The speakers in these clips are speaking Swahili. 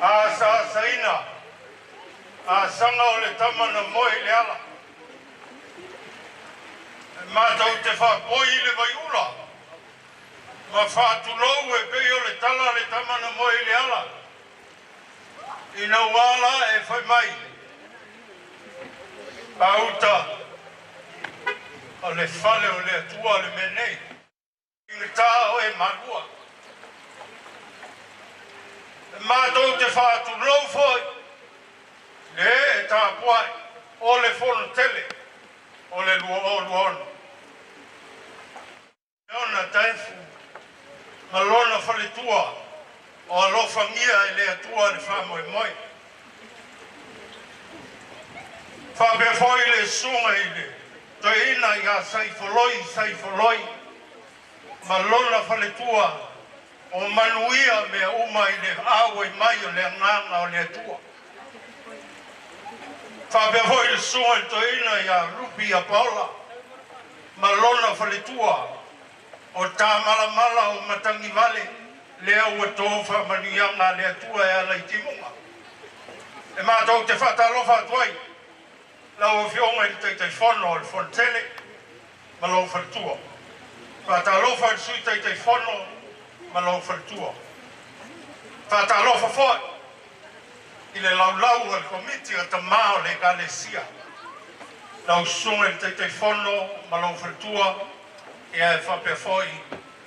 saina sanga o le tamana moe le ala mātou te whapoi le vaiula ma whātulou e pei o le tala le tamana moe le ala ina wala e whai mai pauta o le whale o le atua le menei ina tāo e Malua mātou te whātulou foi le e tāpuai o le Fono Tele o le luono ona taifu malona whaletua o alofangia e le atua le whamoemoe whapewhoi le sunga i le to ina i a saifoloi malona whaletua o manuia mea uma i le awe mai o le nganga o le atua whapewhoi le sunga i to ina i a rupi a paula malona whaletua o tā malamala o matangi vale lea ua tōwha manuianga lea tua e ala i timunga. E mātou te whatalofa atuai lau o whionga i teitei Fono o le Fono Tele ma lau whaletua. Whatalofa i sui teitei Fono ma lau whaletua. Whatalofa foi i le laulau al komiti a ta mao le kalesia. Lau sunga i teitei Fono ma lau whaletua e ai whapewhoi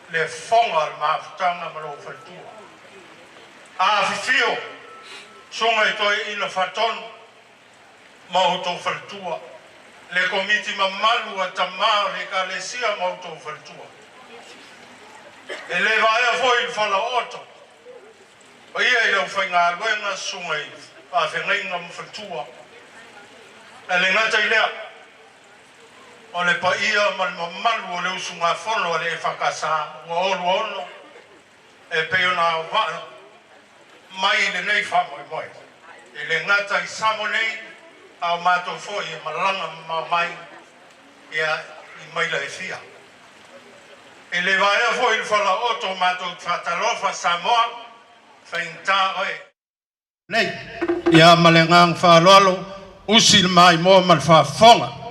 le whonga le maafutanga ma lo whaletua. A whiwhio, songa i toi ina whatonu ma o tō whaletua. Le komiti ma Malua ta mao le kalesia ma o tō whaletua. E le vaea foi i whala oto. O ia i lau whainga aluenga songa i a whengainga ma whaletua. E le ngata i lea. O le paia ma le mamalu o le usunga Fono o le whakasa ua olu ono e peona wano mai le nei whamoe. E le ngata i samo nei au mātou fo i malanga ma mai ia i maila e fia. E le vaea fo i whala oto mātou whatalofa Samoa whainta oe. Nei, ia malengang whaloalo usil mai mo mal whafonga.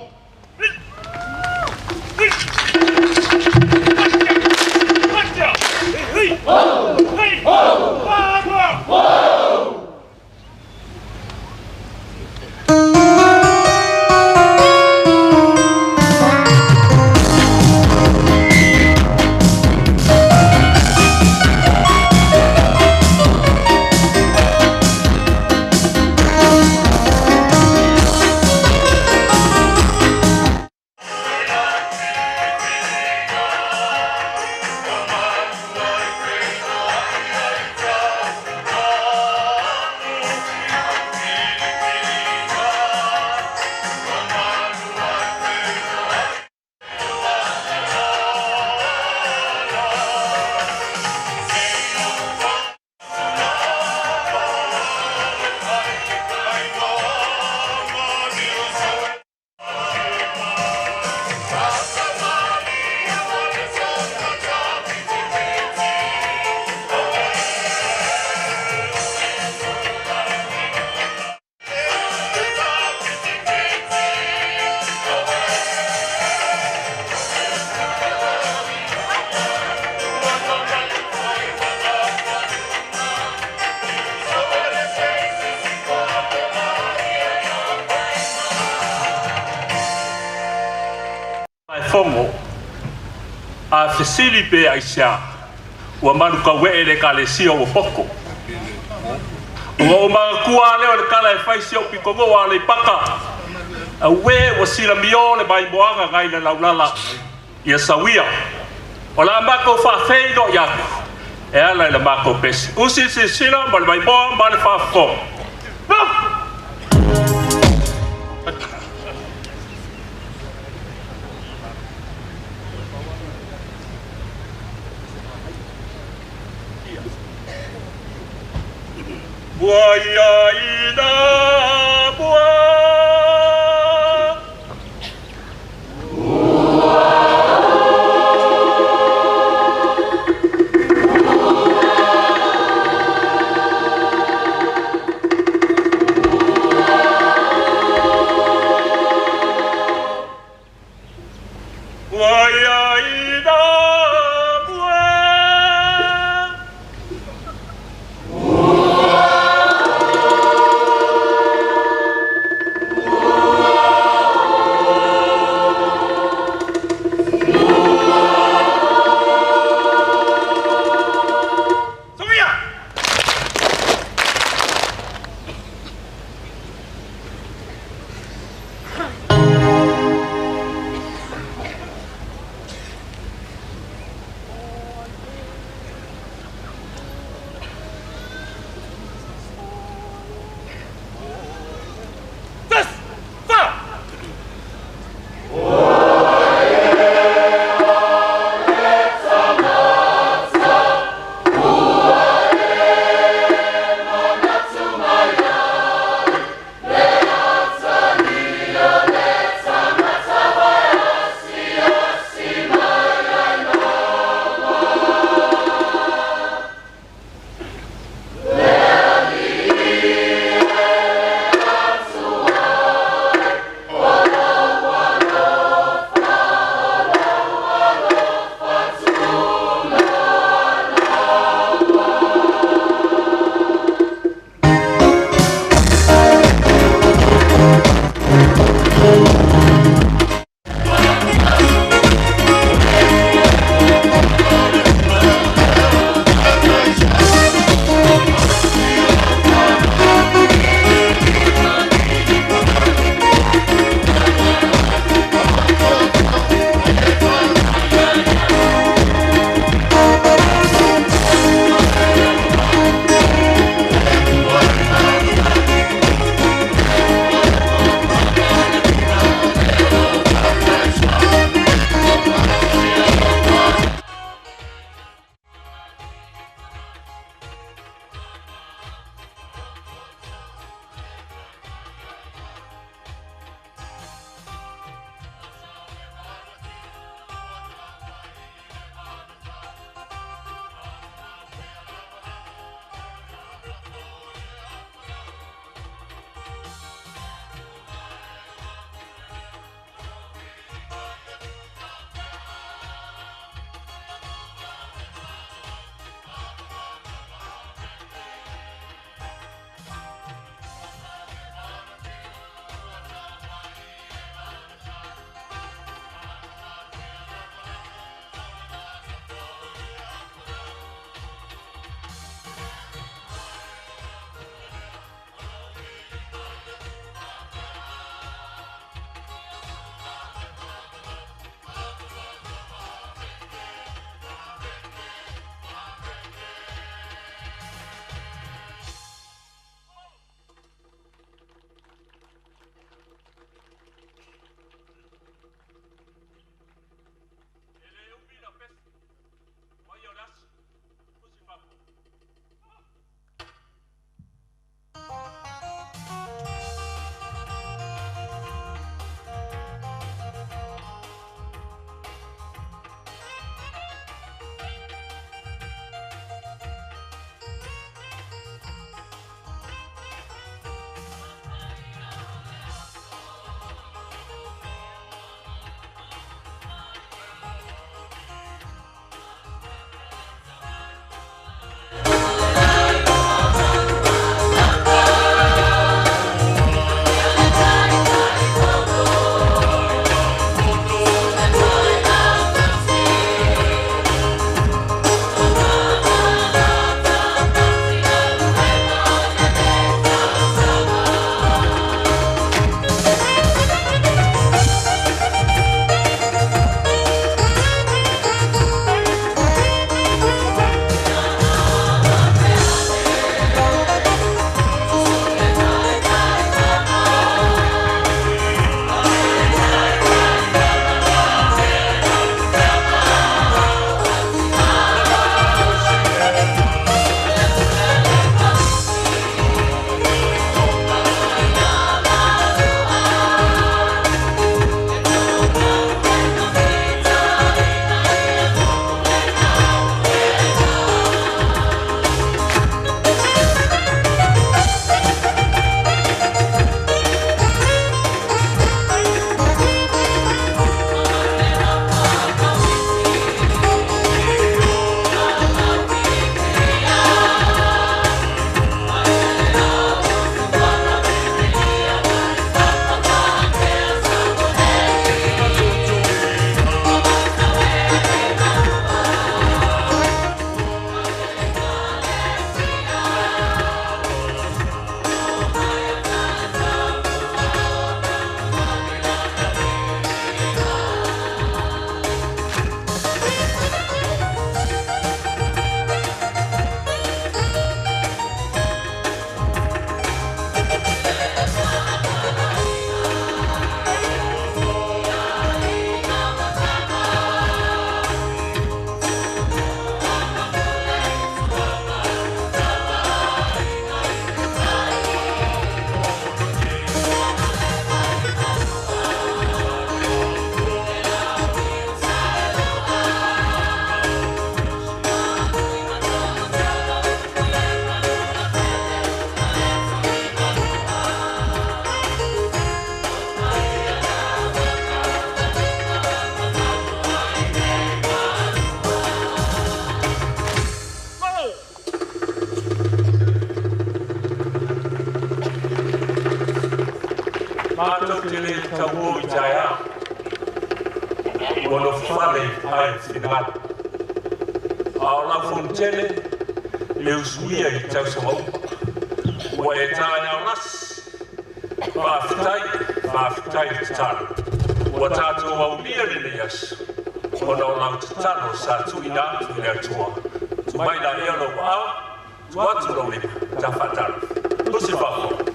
Fono a Sini pe aisia ua manu ka we le kalesia o poko o ma kua le o kala e faisi o pikongo wa le paka a we o sila mio le mai moanga ngai na laulala ia sawia o la mako fa feido ya e ala le mako pesi usi se sila ma le mai moanga ma le fa fo Buaya ina bua Mātou tele tau i taia. Mono whare ai whinangata. Ao lau whonu tele, le usuia i tau samaupa. Ua e tāi au nas. Whaafitai te tano. Ua tātou au lia ni asu. Ona o lau te tano sa tui nā tui nea tua. Tumaina e alo wa au, tuatu no lima, ta whataro. Tusi whako.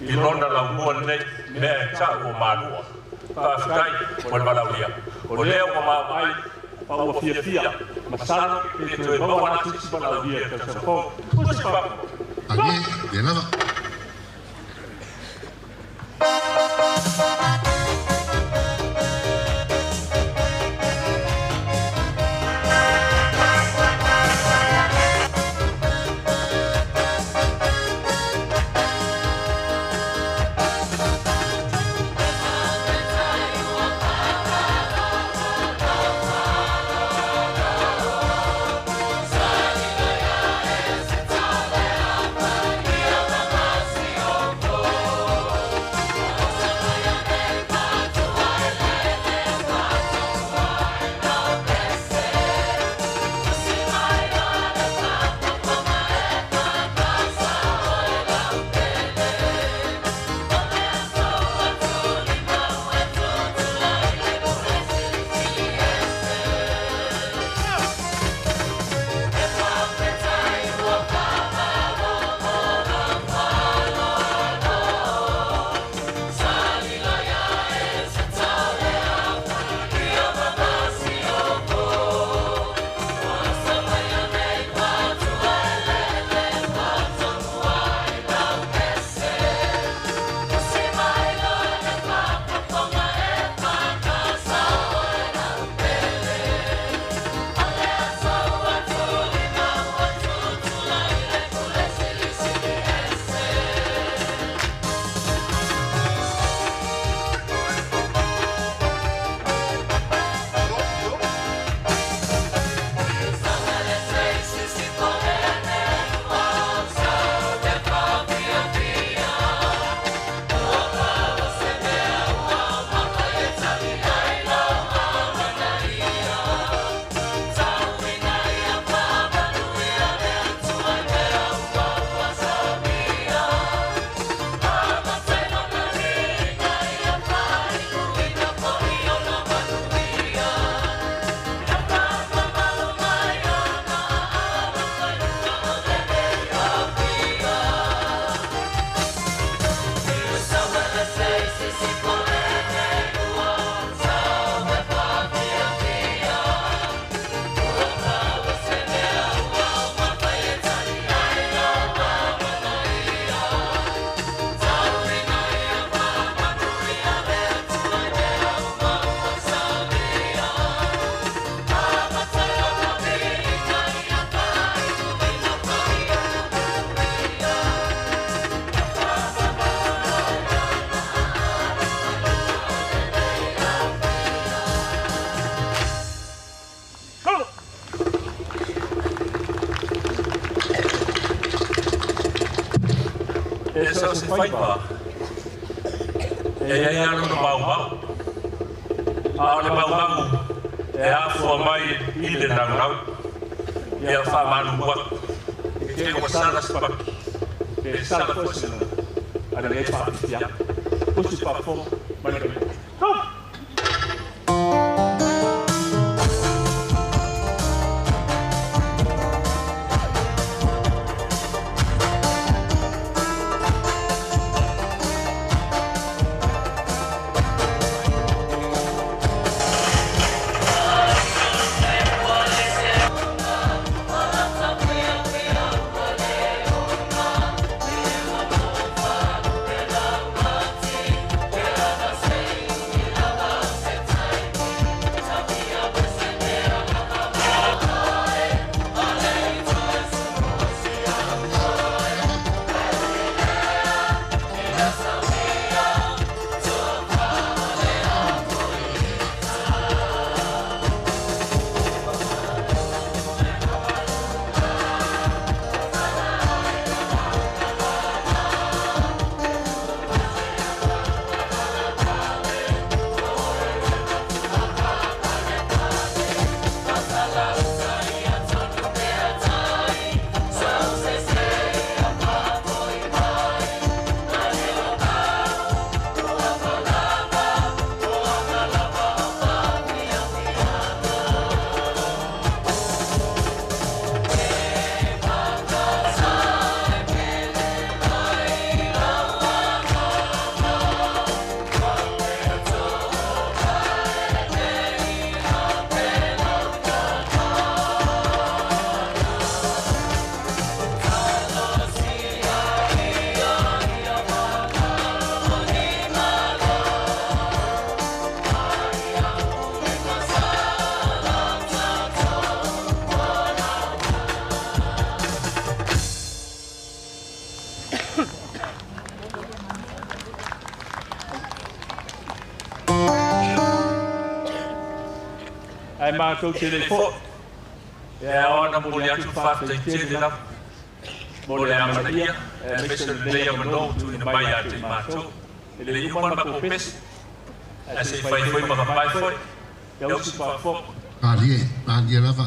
Ilona la muone me ta o Malua. Faafiafiaga o Malua. O leo o mai Faafiafiaga. Masano e to e bawa na tisi para la via ka sa ko. Kusi pa. Aquí de nada. sa se fai pa. E ia no mau. A le mau. E a fua mai I le nangau. Ia fa manu wa. E ko sala spa. E sala fosse. Ada le Faafiafiaga. Pois pa fo. Mai. Ai mātou tele fo. E ona mole atu whātai tele la. Mole amana ia. E mesa lea mano tu ina mai atu I mātou. E le iuman mako pes. E se whai foi maka pai foi. E au si whafo. Pālie lava.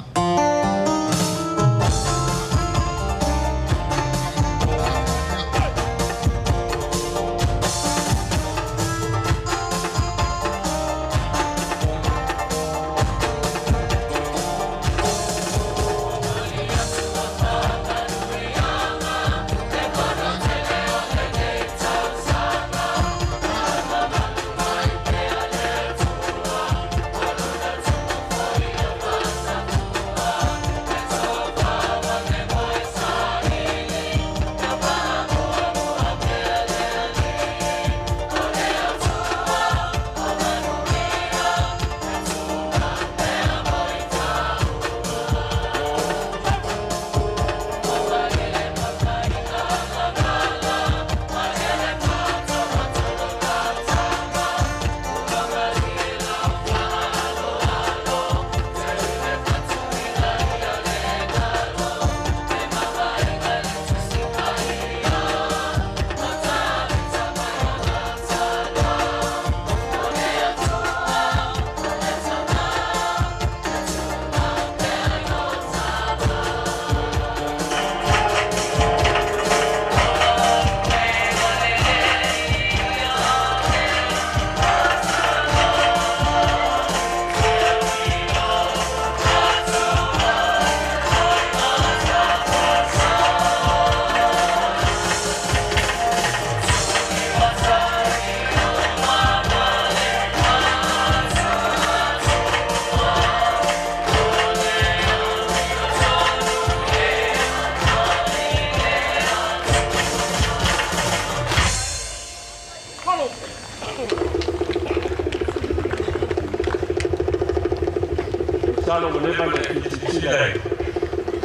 Salo muleba na kitile.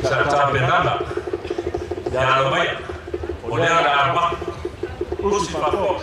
Sa tabenana. Ya lo mai. Ole ala arba. Usi papo.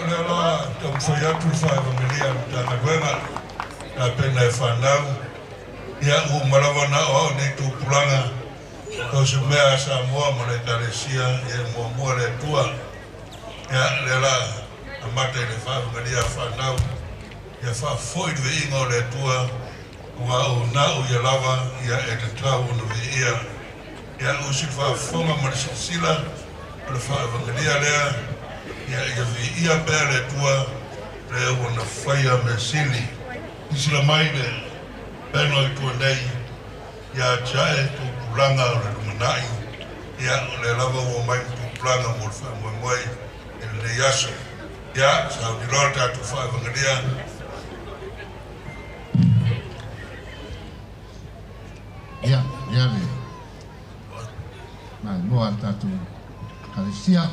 lelo tong foi atu Faafiafiaga Matagaluega na pena e whanau. Ia malawana o ni tu pulanga. Ko se mea sa moa mo le talesia e moa le tua. Ia lela amate le Faafiafiaga whanau. Ia whafoi dwe ingo le tua. Wa o na o ia lava ia e te tau no ia. Ia usi whafonga mo le sila. Le Faafiafiaga lea. Ia vi ia bere tua le ona faia me Sini isila mai le beno i tua nei ia chae tu pulanga o le lumanai ia le lava o mai tu pulanga mo le wha moi le yaso ia sa di lorta tu Faafiafiaga ia me mai moa tatu kalesia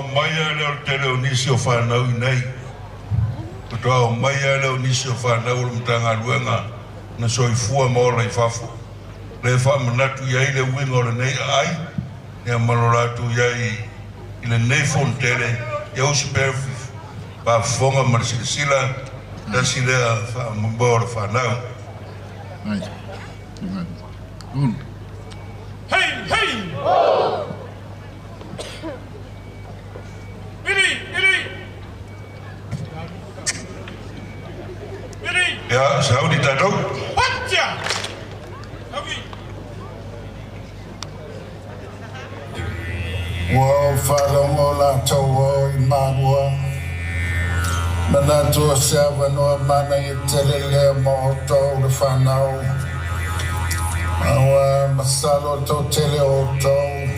o maia leo tele o nisi o whanau i nei. Kutoa o maia leo nisi o whanau o Matagaluega na soifua maola i whafu. Le whamanatu iai le winga o le nei ai. Ea maloratu iai i le nei Fono Tele i au superfif. Pa fonga marisilisila da si lea whamambao le whanau. Ai. Un. Hey, hey! Ya, sao di tatou? Hotja! Wow, whalongo la tau i Malua. Mana tua sewa noa mana i Tele lea mo tau le whanau. Awa masalo tau Tele o tau.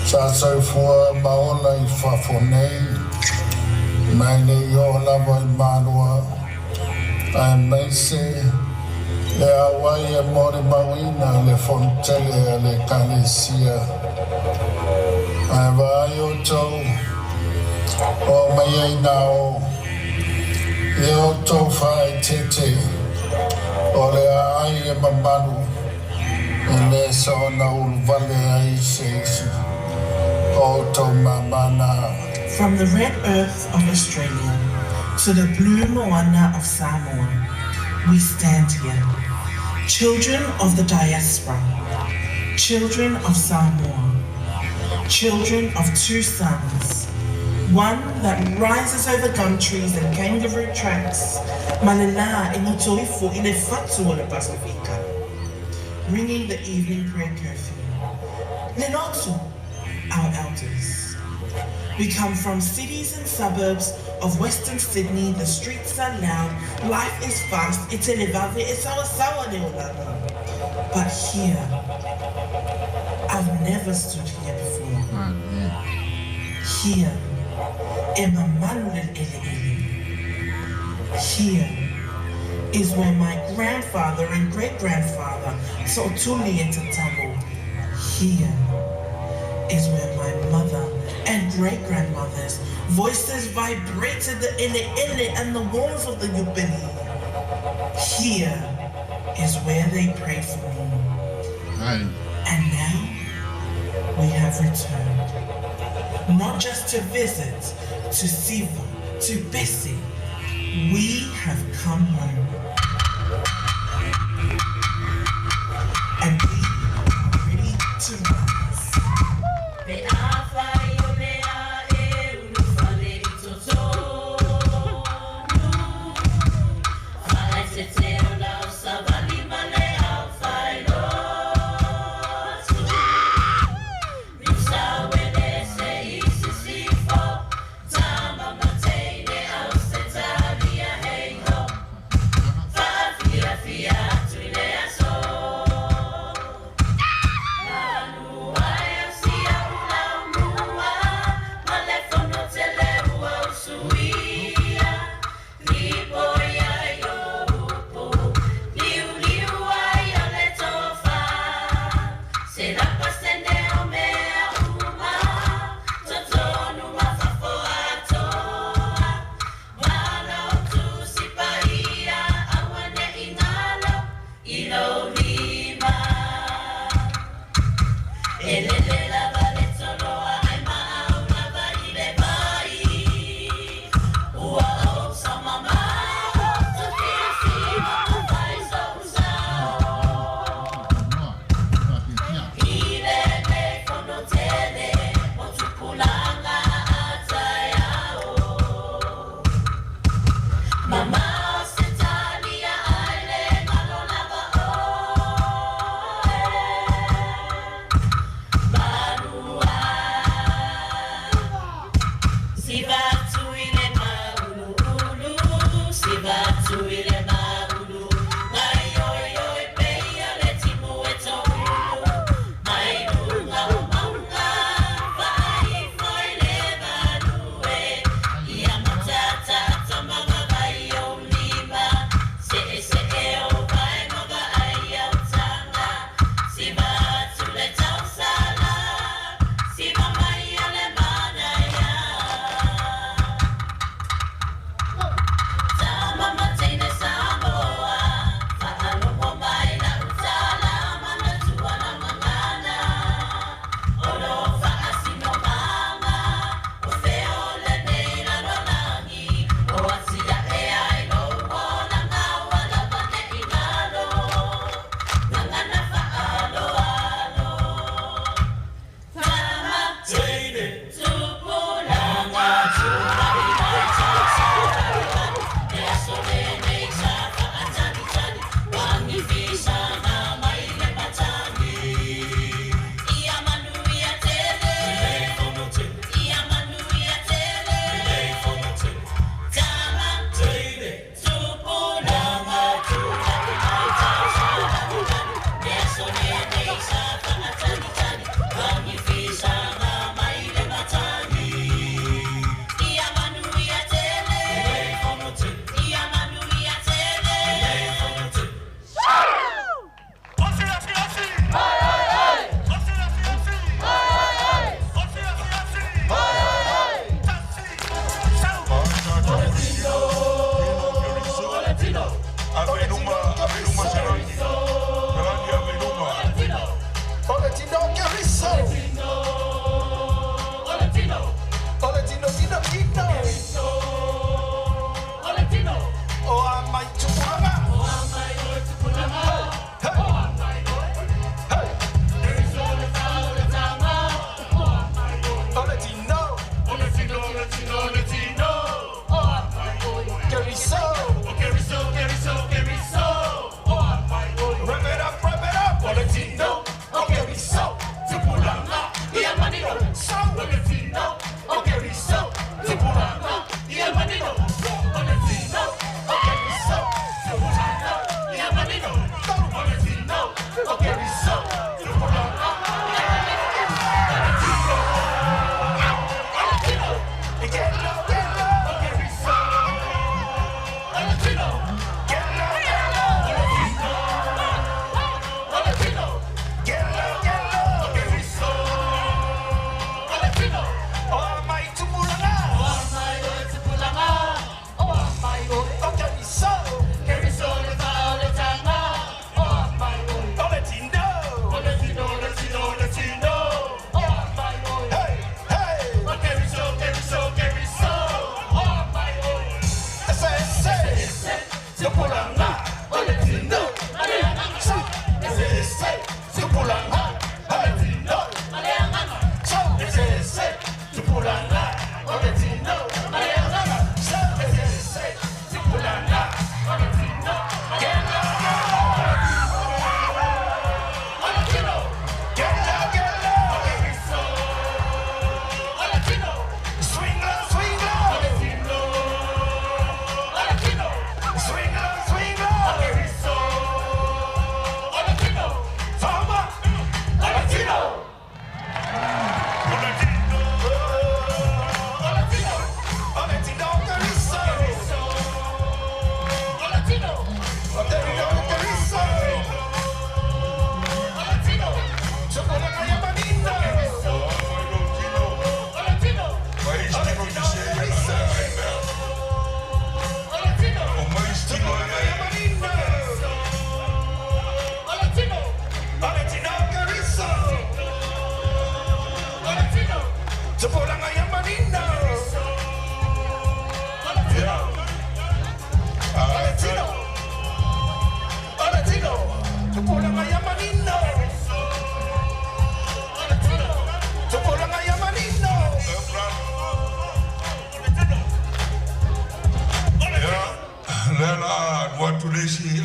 Sa soifua maola i whafonei. Mai le o lava i Malua. Ai mai se le awai e mori mawina le Fono Tele le kalesia. Ai vai o tau o mai ai nao e o tau whai tete o le ai e mamanu e le saona ulu vale ai seisi o tau mamana. From the red earth of Australia to the blue moana of Samoa, we stand here, children of the diaspora, children of Samoa, children of two suns, one that rises over gum trees and kangaroo tracks, malala inotoifo ile fatu o le Pasifika, ringing the evening prayer curfew. Lenotu, our elders. We come from cities and suburbs of Western Sydney. The streets are loud, life is fast, it's elevave, it's our sawa leolana. But here, I've never stood here before. Here, here is where my grandfather and great-grandfather Totuli and Tatamo. Here is where my mother and great-grandmother's voices vibrated the ele and the walls of the Yubini. Here is where they prayed for me. Ai. And now we have returned, not just to visit, to Siva, to Bessie. We have come home. And we are ready to rise.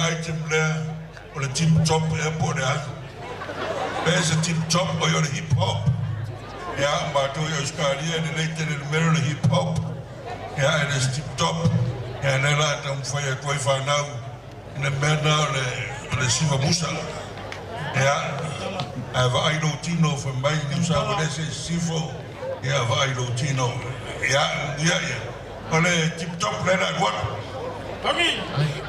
Item there, or the tip top airport. There's a tip top or your hip hop. Yeah, but to your study and later in the middle of hip hop. Yeah, and it's tip top. And then I come for your 25 now in the manner of the Siva Musa. Yeah, I have Ido Tino from my Niusauelese Sifo. Yeah, I have Ido Tino. Yeah. On a tip top, let that what? I mean.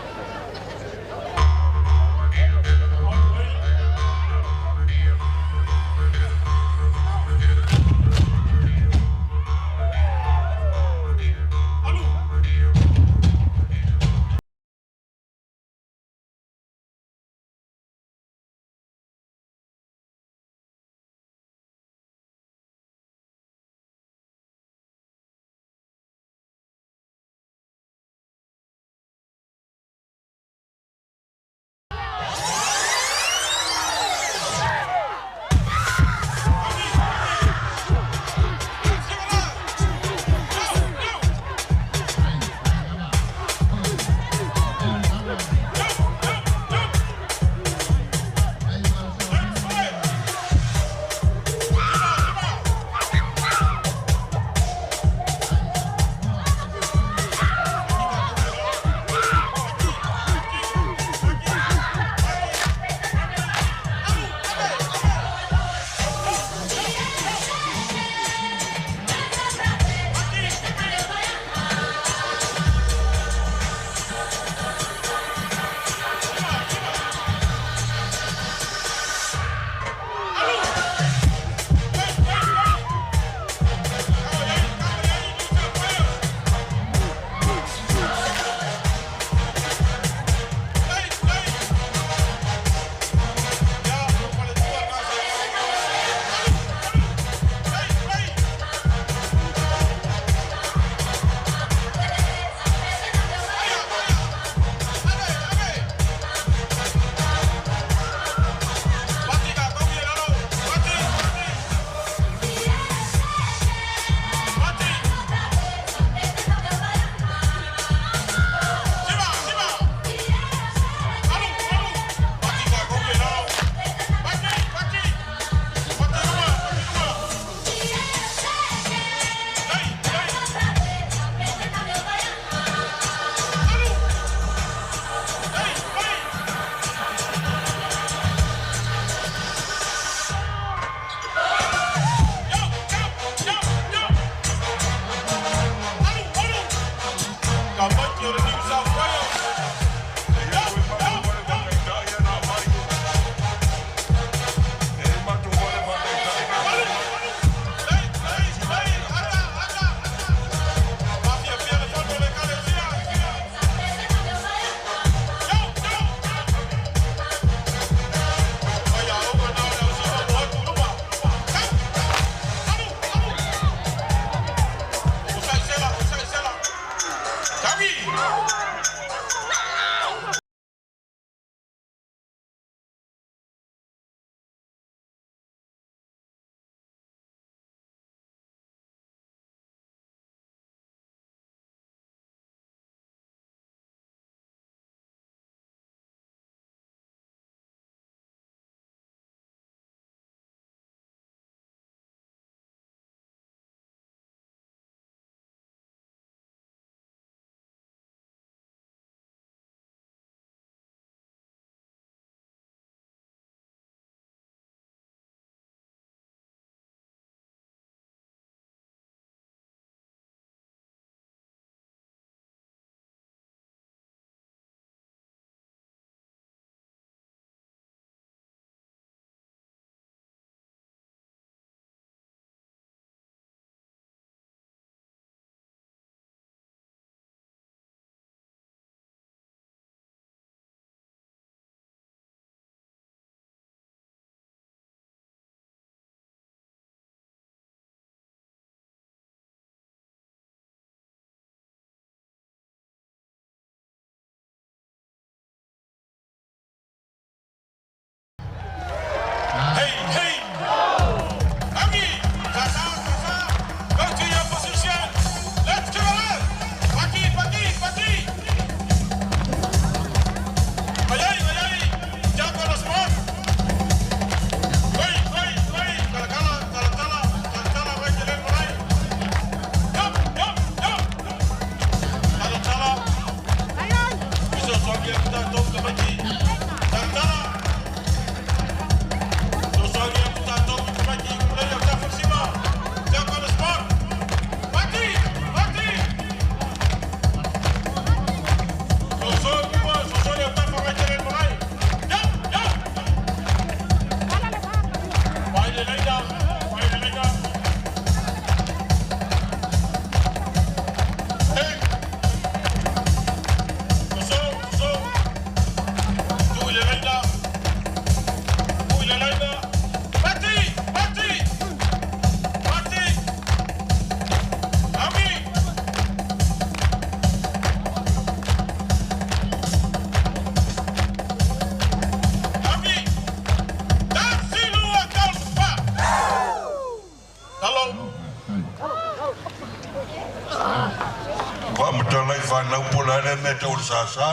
fanau pola le meta o sasa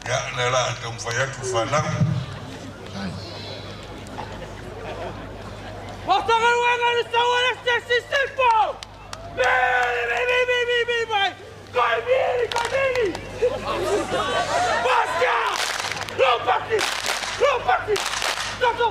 ya nela te mfaya tu fanau Matagaluega Niusauelese sistempo Bye Bastia Lopaki Toto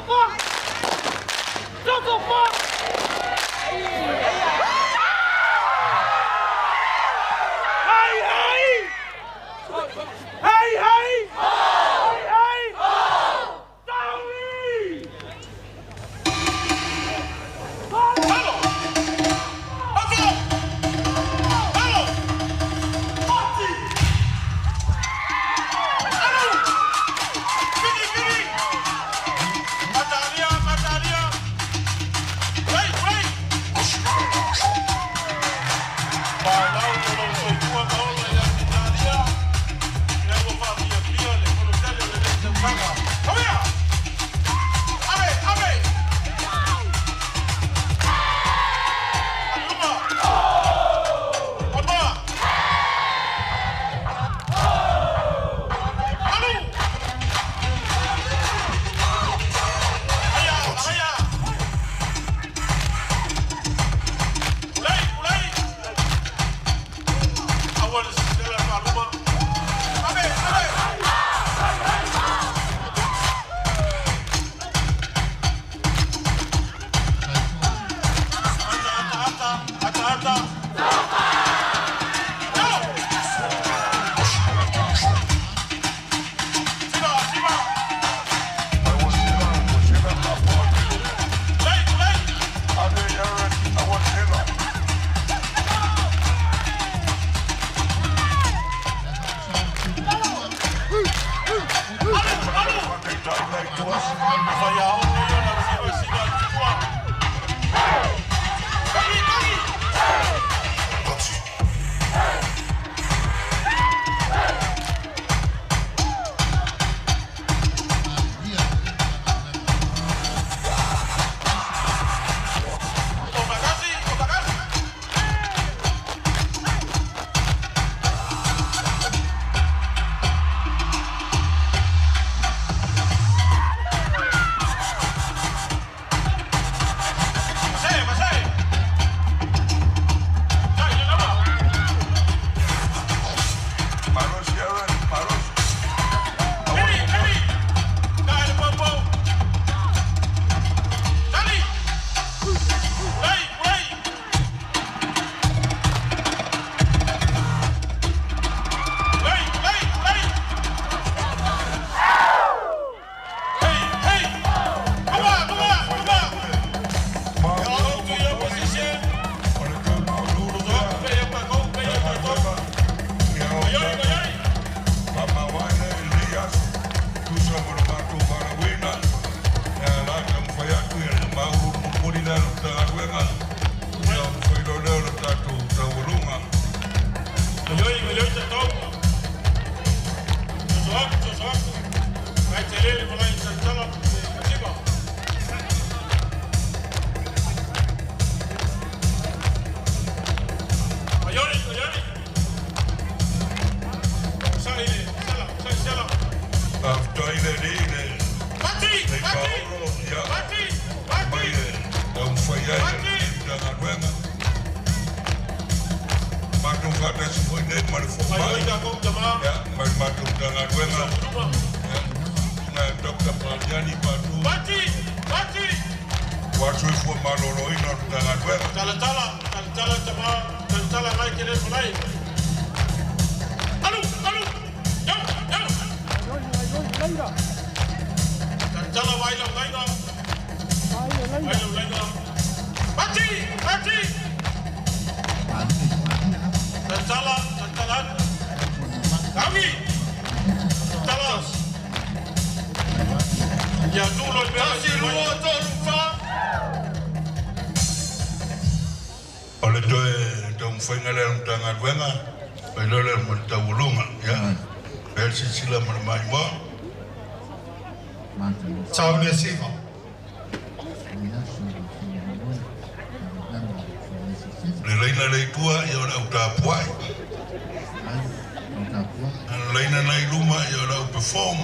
Laina nai luma ia lau perform.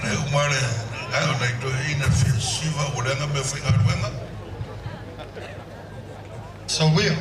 Nei umare, ayo nai to ina festival urenga me whinga ruenga. Sawia.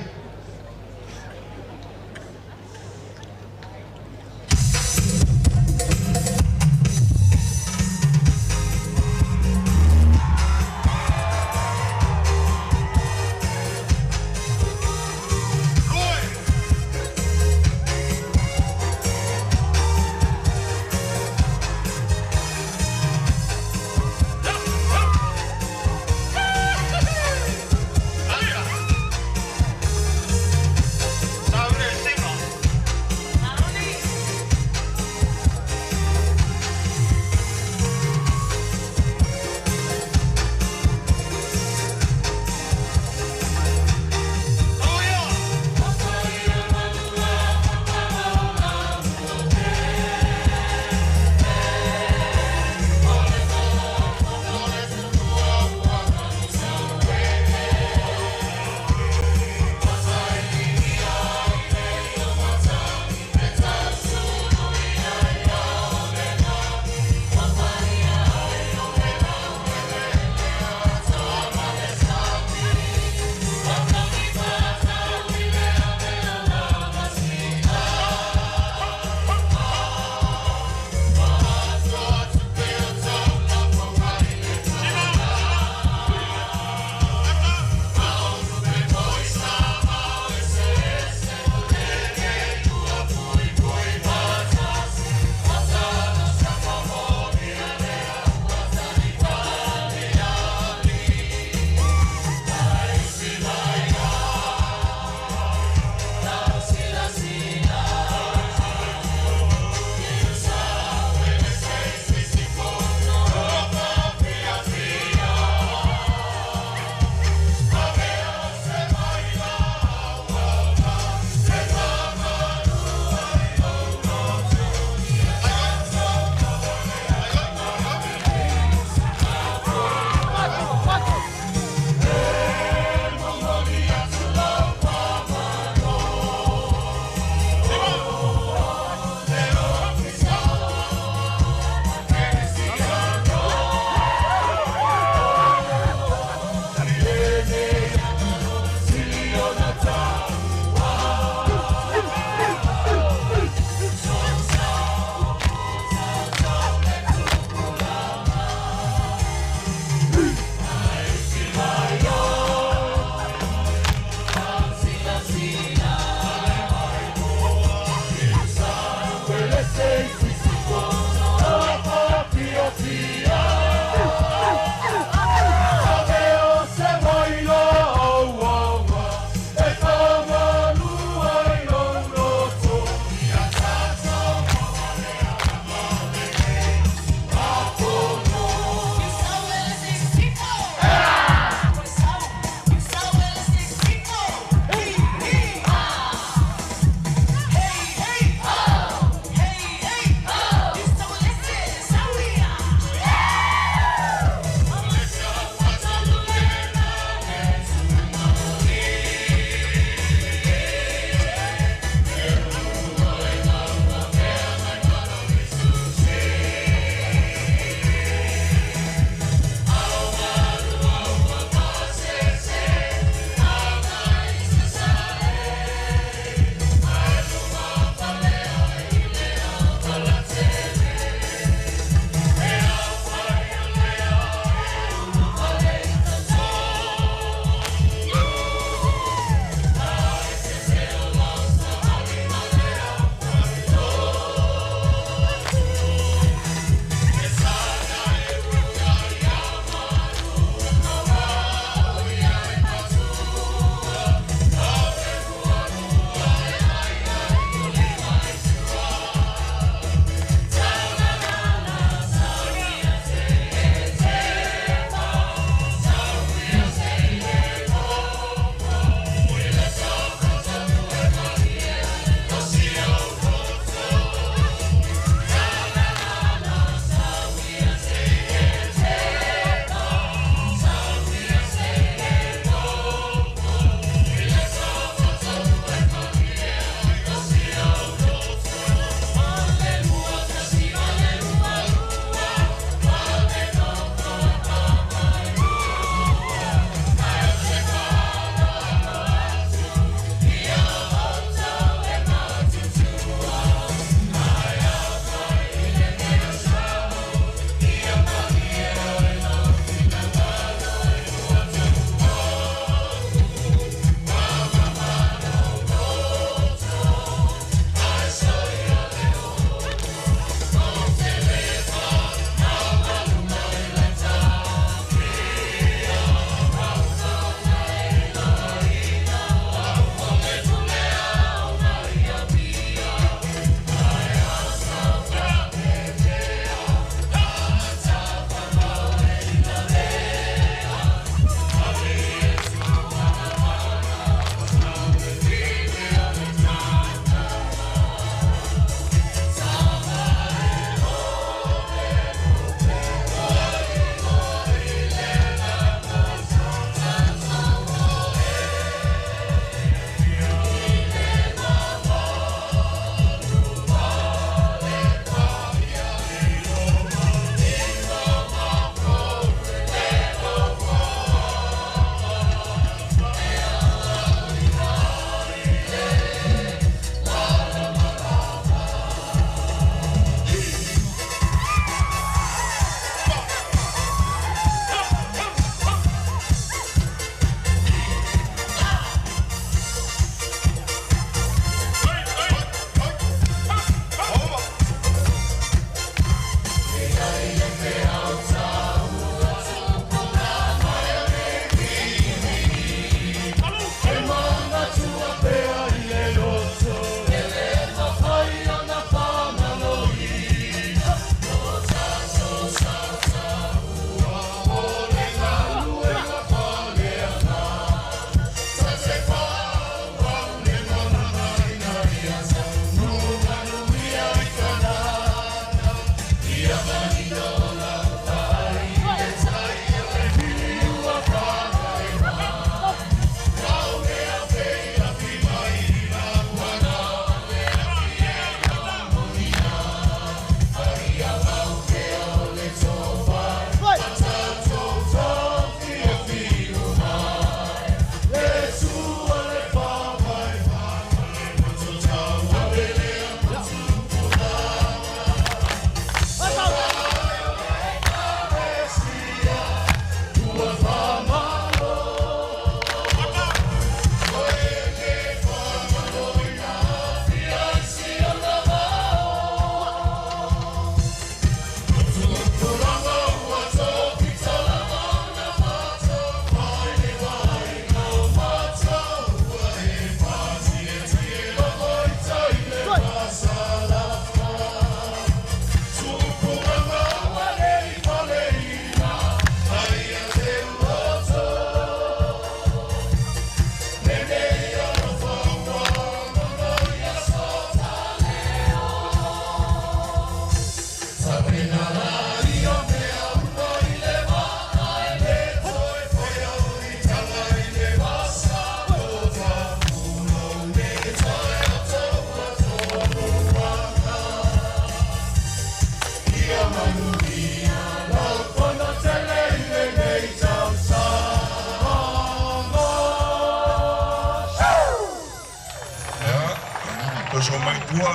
so mai tua,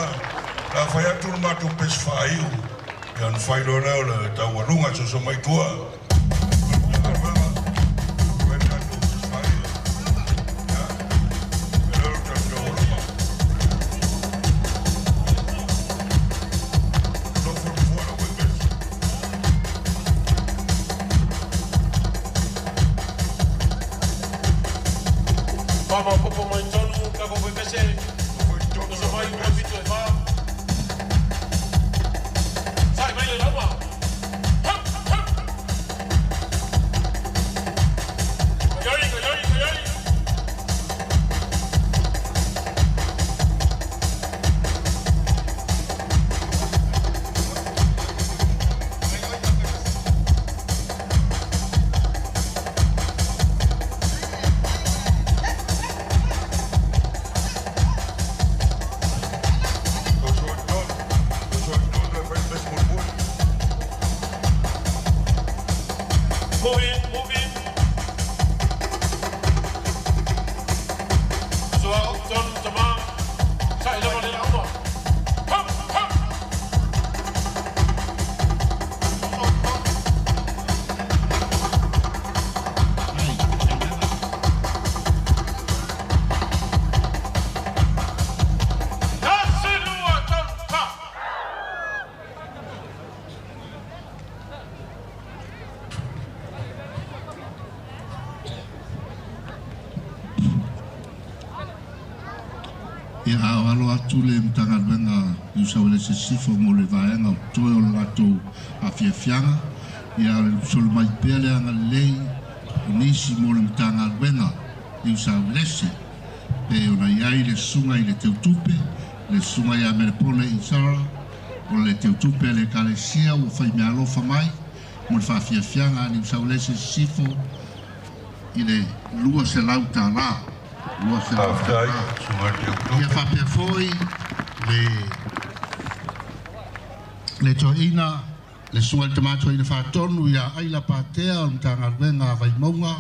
la fai atu matu pes faiu. Yan fai lo leo le tawarunga so mai tua. Vamos a poco más tono, cago de pese. No se va a ir un poquito de fa. Sai, baile el agua. Ia awalo atu le Matagaluega Niusauelese sifo mo le vaenga o toe o le gatou Faafiafiaga ia le solo mai pea le agalelei o nisi mo le Matagaluega Niusauelese pe ona iai le suga i le teutupe le suga ia me le pole i sara o le teutupe le kalesia ua faimealofa mai mo le Faafiafiaga Niusauelese sifo i le lua selau tālā ia whapea foi le toina le sunga le tamato i le whatonu ia aila pātea o le Matagaluega vaimaunga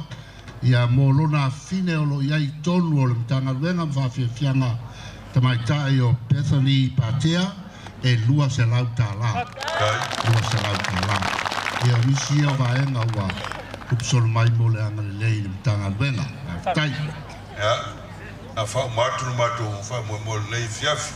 ia molona fine o lo iai tonu o le Matagaluega Faafiafiaga tamaitai o Bethany pātea e lua se lau tālā ia misi ia vaenga ua upsol mai mo le agalelei le Matagaluega tai a fa matu fa mo nei fiaf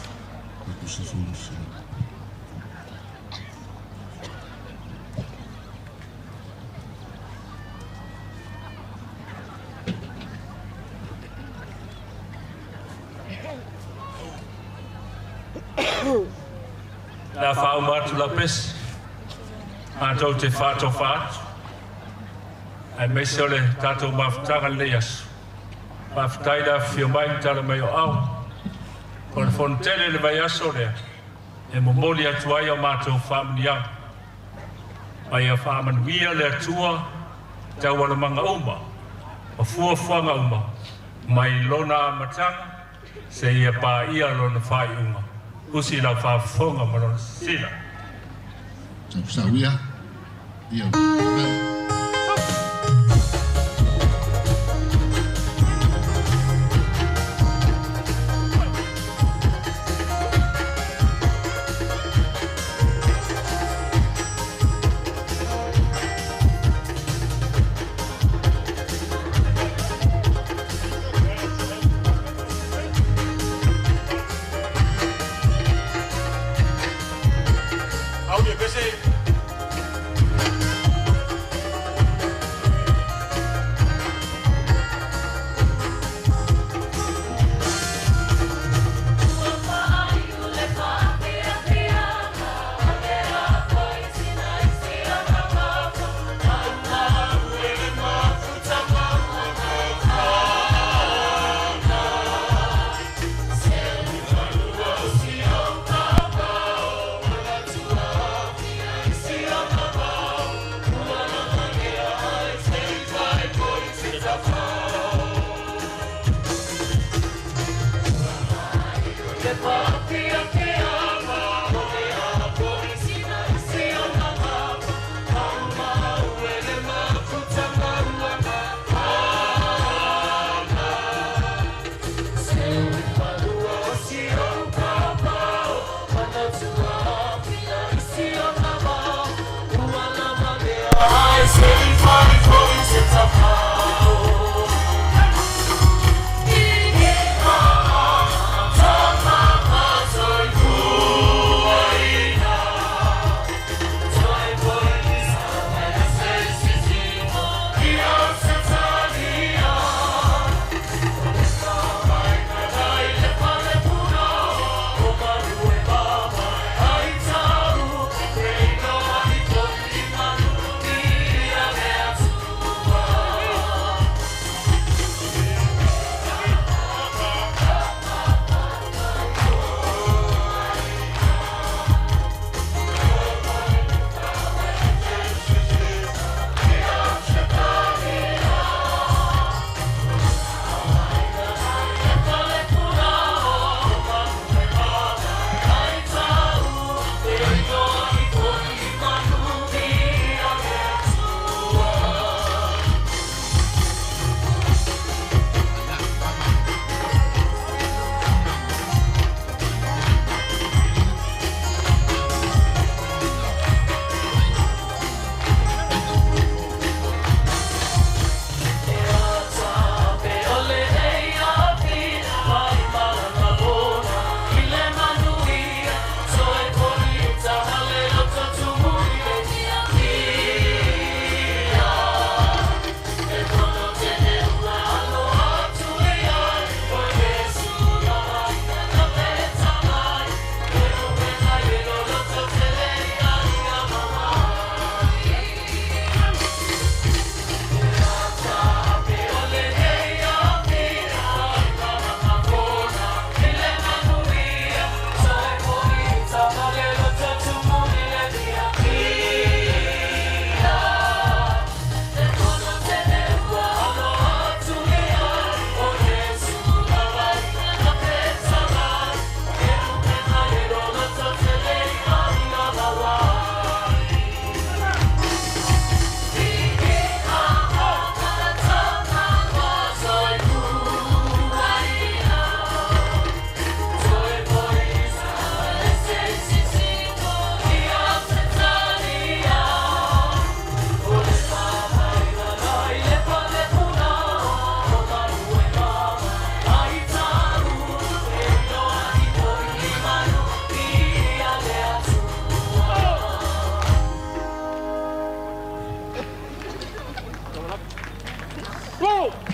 la fa matu la pes a te fato fat ai mesole tato maftaga leias Maftaida fiumai tala mai o au. O le Fono Tele le vai aso lea. E momoli atuai o mātou whaamnia. Mai a whaamanuia le atua tau ala manga uma. O fuafuanga uma. Mai lona matanga se ia pā ia lona whai uma. Usi la whaafonga malona sila. Sauia. Ia.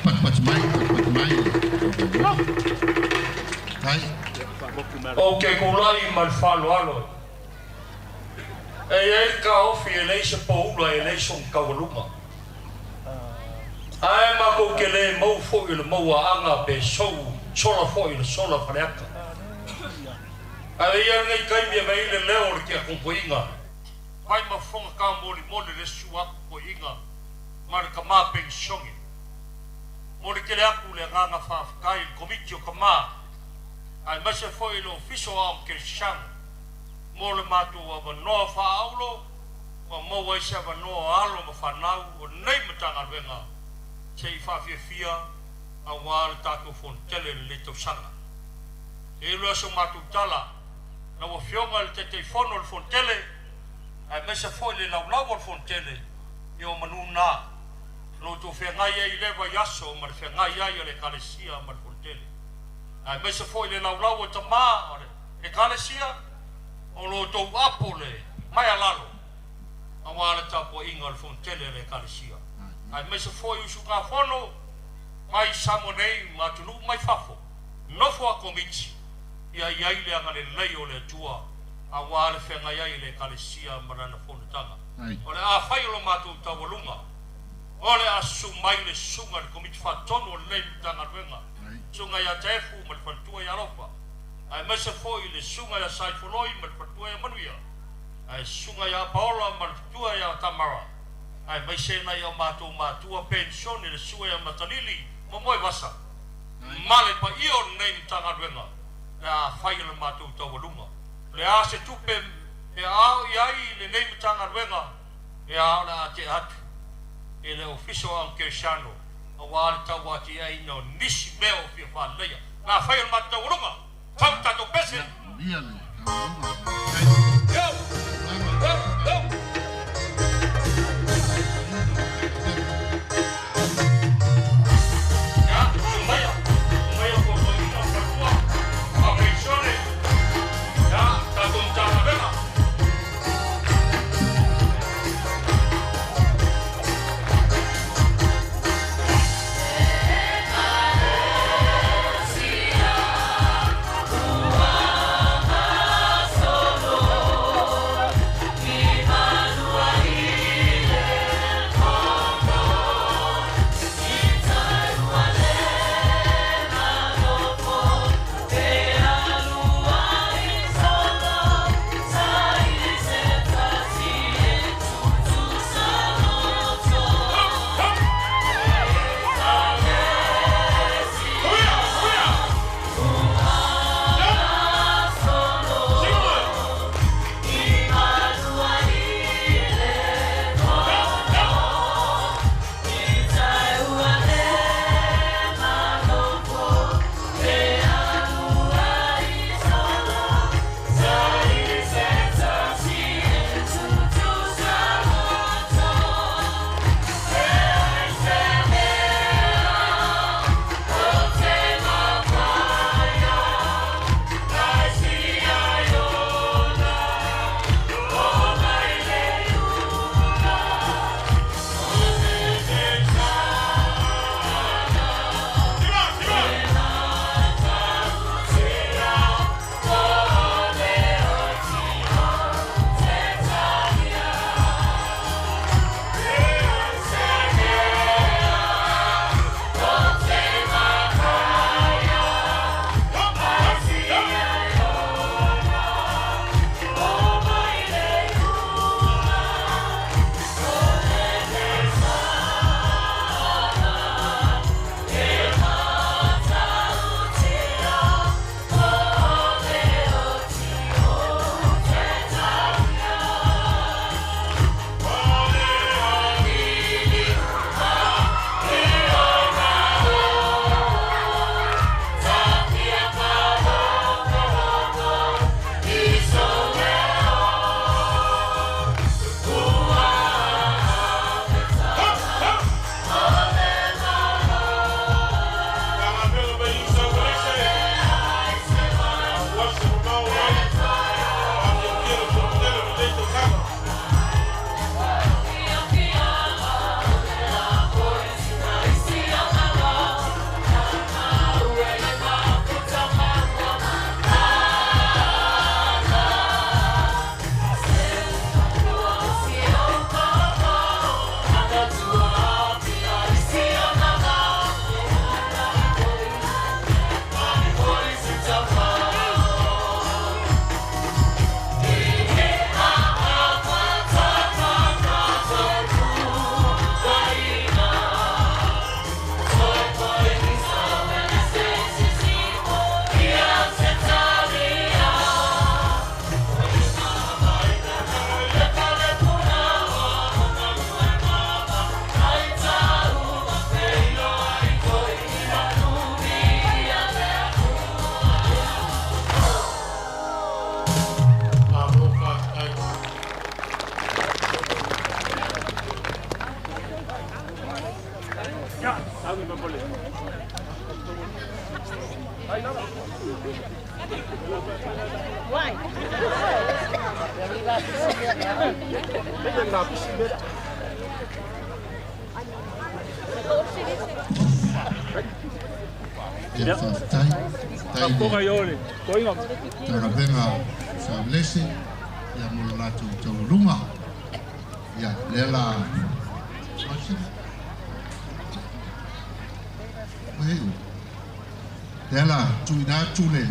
Pat mai. Kai. Okay, kulai mal falo. Ei ka ofi eleise paula eleison kawaluma. Ai ma ko kele mo fo ile mo anga pe sola fo ile sola pareaka. Ai ia ngai kai me mai le leo ke kompoinga. Vai ma fonga ka mori le suap ko inga. Mar ka ma pensiongi. Mori kele aku le nganga fa kai komiti o kama. Ai ma se fo ile official am ke shang. Mo le matu wa no fa aulo. Wa mo wa se va no alo ma fa nau o nei Matagaluega. Sei Faafiafia a wale tato fon Tele le to sanga. E lo so matu tala na wa fionga le te Fono le fon Tele a mesa foi le lau fon Tele yo manuna lo to fe ngai e leva yaso ma fe ngai ai le kalesia ma fon Tele a mesa foi le lau tama e kalesia o lo to apole mai alalo a wale tapo inga le fon Tele le kalesia. Ai mesa foi usu ka Fono mai samonei matulu mai fafo no fo a komiti ia le anga le lei o le tua a wale fenga ia le kalesia marana Fono tanga ole a fai lo matu tawalunga ole a sumai le sunga le komiti fatono le Matagaluega sunga ia tefu mal fantua ia lopa ai mesa foi le sunga ia saifoloi mal fantua ia manuia ai sunga ia paola mal fantua ia tamara. Ai mai se na ia matua pension le sua ia matalili mo basa male pa io nei Matagaluega la fai le matua tawalunga le a se tupe e a ia le nei Matagaluega e a la te atu e le official anke shano a wale tawati ai no nisi meo fi fa leia la fai le matua tawalunga tauta to pese Ya whaftai, Niusauelese, Niusauelese, ia molo latu taurunga, ia lela, lela tuina tule,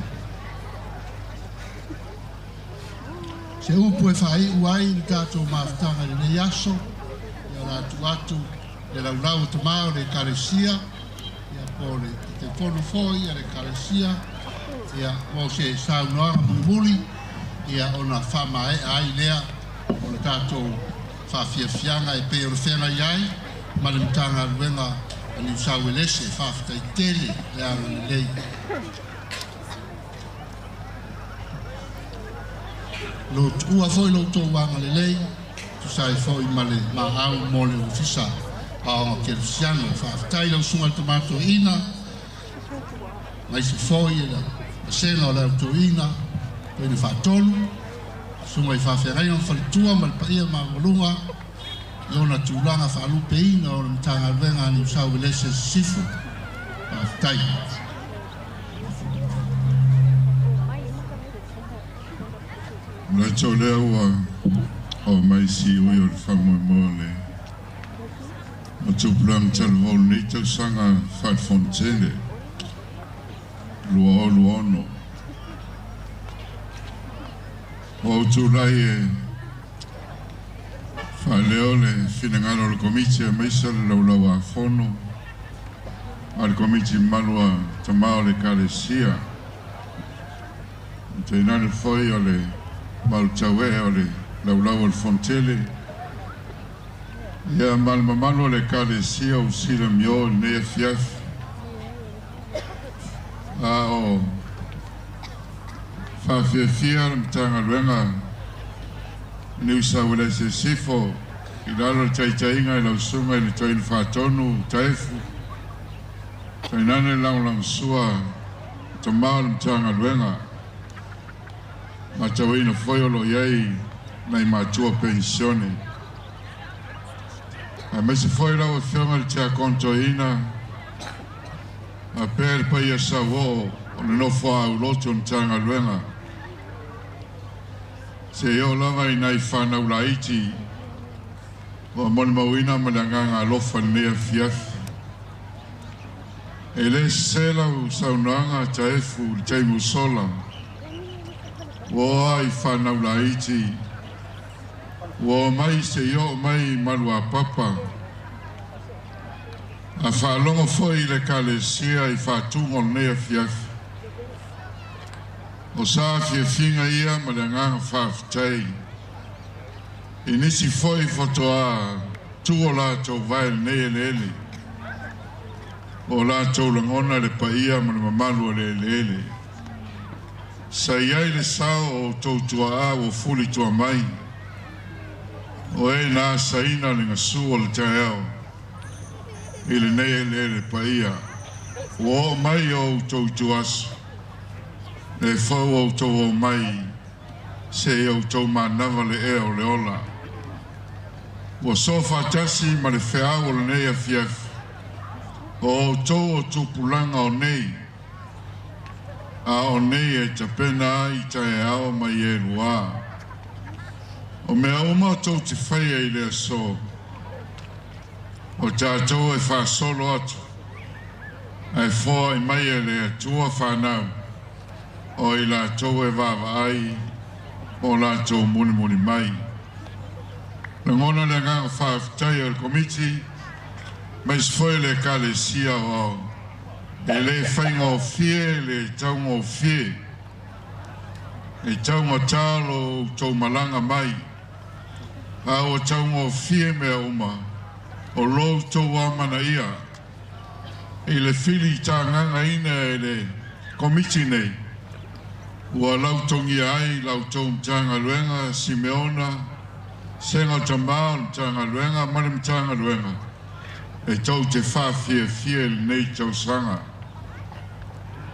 se upu e whai uai ni tātou mawhtanga le yaso, ia latu atu, le laulau tamao le karesia, le te fono foi le kalesia ia o se saunoa muli ia ona fama ai lea o le tatou Faafiafiaga e pe o le whenga iai ma le Matagaluega a Niusauelese whawhatai Tele le ara le lei lo tua foi lo tō wanga le lei tu sai foi ma le ma au mo le ofisa a ke siano whawhatai lau sunga le tomato ina mai se foi la sena o le autoina pe ni whatolu sunga I whawhiagai on whalitua ma le paia ma walunga I ona tūlanga whaalupe ina o le Matagaluega a Niusauelese sifo whawhatai La tolea ua o mai si ui o le whamoe o tupulang talvol ni tau sanga Faafiafiaga lua ono o tulai e whaleo le whinangaro le komiti a meisa le laulau a Fono a le komiti Malua tamao le kalesia te inane foi o le Malutaue o le laulau al Tele ia malmamalo le kalesia o sila mio ne EFKS a o Faafiafiaga Matagaluega Niusauelese sifo I lalo taitainga I lausunga I le toinu whatonu taefu tainane langsua tamao le Matagaluega matawina foi o lo iai nai matua pensione a mese foi lau e whionga le tea kontoina a pēr pai a sawo o le nofo au loto o Matagaluega se eo lava I nai whanau la iti o moni mawina ma le anganga alofa le EFKS e le selau saunoanga taefu le teimu sola Woa I whanau la iti Woa mai se yo mai Malua papa A whalongo foi le kalesia I whatungo le EFKS O sa Faafiafiaga ia ma le nganga whawhatai I nisi foi fotoa tuo la tau vai le lele O la tau langona le paia ma le mamalu le lele Sa iai le sao o tau tua a o fuli tua mai O e nā saina le ngasu o le taeao I le nei le paia O mai o tau tuasu Le fau o tau o mai Se o tau manawa le e o le ola O sofa tasi ma le wheau o le nei a fiaf O tau o tupulanga o nei A o nei e tapena I tae ao mai e rua O mea uma tau te whaia I lea so O tātou e whasolo atu Ai fōa I mai e lea tua whanau O I la tau e wawa ai O la tau muni mai Na ngona le nganga whawhitai al komiti Mai sfoe le kalesia o E le whainga o fie, le taunga o fie E taunga talo tau malanga mai A o taunga o fie mea uma O lou tau amana ia E le fili ta nganga ina e le komiti nei Ua lau tongi ai, lau tau Matagaluega, Simeona Senga tamao Matagaluega, mani Matagaluega e tau te whaafiafia nei tau sanga.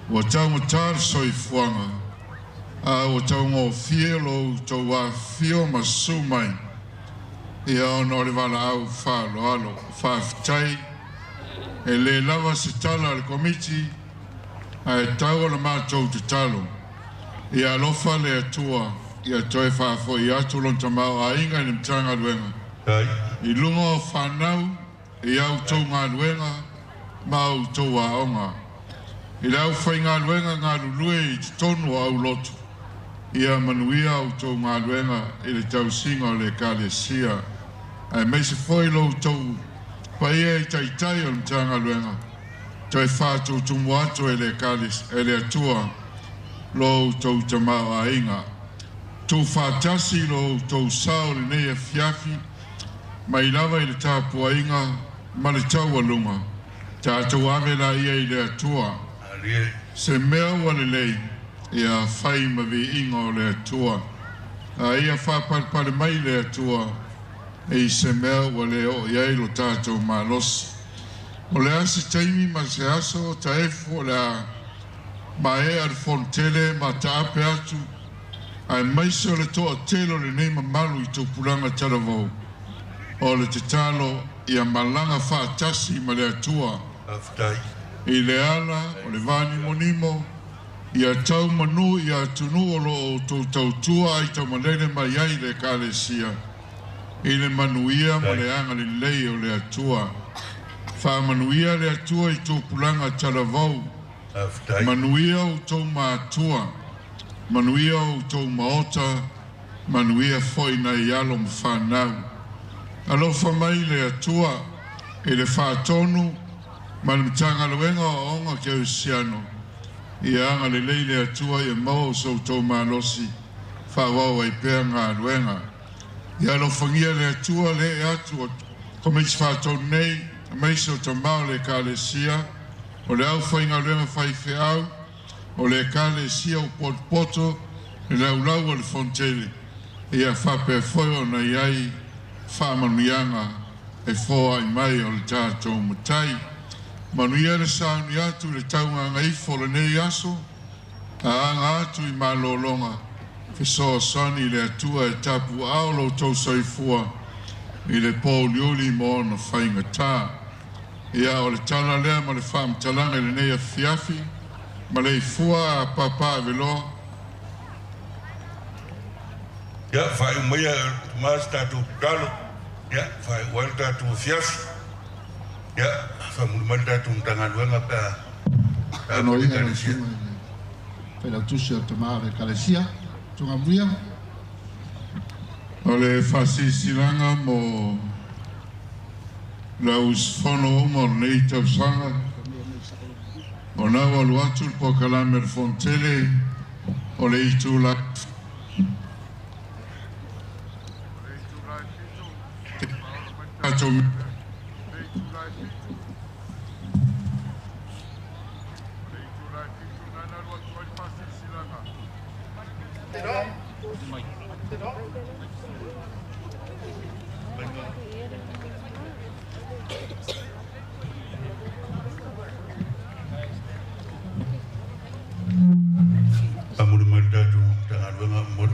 Wa tau matar soifuanga, o tau ngō fielo tau wā fio masumai, ia ono le wala au whalo alo, whaafitai, e le lava se tala le komiti, a e tau ala mātou te talo, ia alofa le atua, ia toi whaafo i atu lonta mau a inga ni Matagaluega. I lunga o whanau, i au tau ngā luenga, mau tau a onga. I lau whai ngā luenga ngā lulue i te tonu au lotu. Ia manuia au tau ngā luenga i le tau singa o le kalesia. Ai mei se whoi lau tau paia i taitai o le Matagaluega. Tai whātou tumu atu e le atua lo tau tamau a inga. Tau whātasi lo tau sao le nei a fiafi, mai lava i le tāpua inga, ma le tau alunga. Tātou ave la ia i le atua. Se mea wale lei, ia whai ma vi inga o le atua. Ia whapalpale mai le atua, e se mea wale o iai lo tātou malos. O le ase taimi ma se aso, ta efo le a ma e ar Fono Tele, ma ta ape atu, ai maiso le toa telo le nei mamalu i tō pulanga taravau. O le te talo, ia malanga whaatasi ma le atua. I le ala, o le vani monimo, ia tau manu, ia tunu o lo o tō tautua ai tau malene mai ai le kalesia. I le manuia ma le anga le lei o le atua. Wha manuia le atua i tō pulanga taravau. Manuia o tō mātua. Manuia o tō maota. Manuia foi na i alo mwhanau. Alofa mai le atua, e le whātonu, ma le Matagaluega o onga ke usiano. I anga le lei le atua i mau so tō malosi, whawau ai pēr ngā luenga. I alofa ngia le atua le atua, ko meis whātonu nei, meis o tamau le kalesia, o le au whainga luenga whaifeau, o le kalesia o potpoto, e laulau o le Fono Tele. Ia whape whoio na iai, whamanuianga e whoa i mai o le tātou matai. Manuia le sauni atu le taunga ngai fo le nei aso, a anga atu i malolonga, whesoa sani le atua e tapu aolo tau soifua, i le pōlioli mo na whainga tā. Ia o le tala lea ma le whamtalanga le nei a fiafi, ma le fua a papa veloa. Ya, fai umaia mas tatu talo. Ya, fai wal tatu fiafi. Ya, fai mulman tatu Matagaluega pa. Ano inga le suma fai la tusi o tamare kalesia, tunga muia. O le whasisilanga mo laus Fono mo nei tau sanga. O na walu atu po kalame le Fono Tele, o le itu la ato Amul mandatu Matagaluega mod.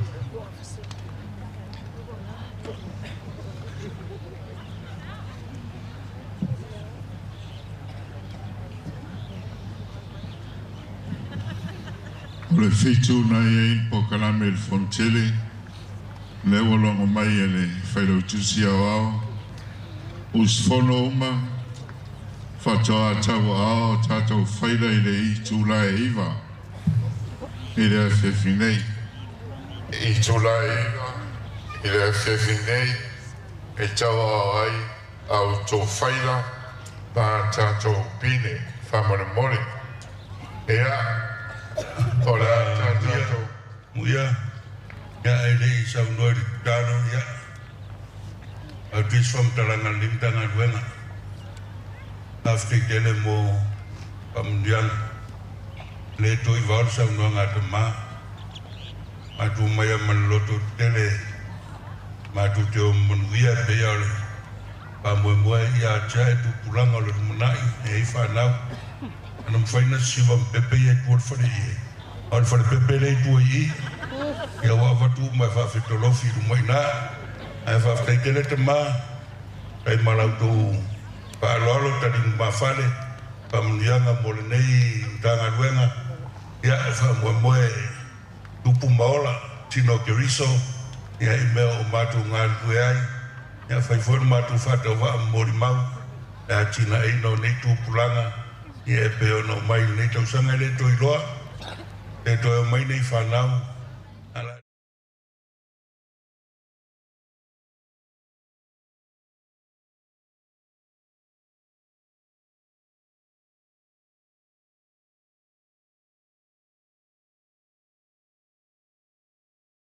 o le fitu na iei po kalame le Fono Tele, le walongo mai e le whairau tusi au au, us Fono uma, whatoa tawa au tātou whaira i le i tūla e iwa, i le awhiawhi nei. I tūla e iwa, i le awhiawhi nei, e tawa au ai, au tō whaira, pā tātou pine, whamane mori. Ea, ora tātou. Muia, ya ele sa unoi tano ya. Atis fam talanga lim Matagaluega. After Tele mo pamundian le toi var sa unoi ngatama. Matu maya maloto Tele. Matu teo manuia peyale. pa moe ia chae tu pulanga le munai e whanau. Ana mwhaina siwa mpepe e tuol whare e. Ana whare pepe le tu i. Ia wawatu mai whawhetolofi rumai nā. Ai whawhtaitele te mā. Ai malau tō whaaloalo tari mwhawhale. Pa munianga mole nei Matagaluega. Ia e whamoe tupu maola. Tino Keriso. Ia i mea o mātou ngā lue ai. Ia whaifonu mātou whātau wha mori mau. Ia tina eino nei tūpulanga. Ia e peo no mai nei tausanga le toi loa. E toi o mai nei whanau.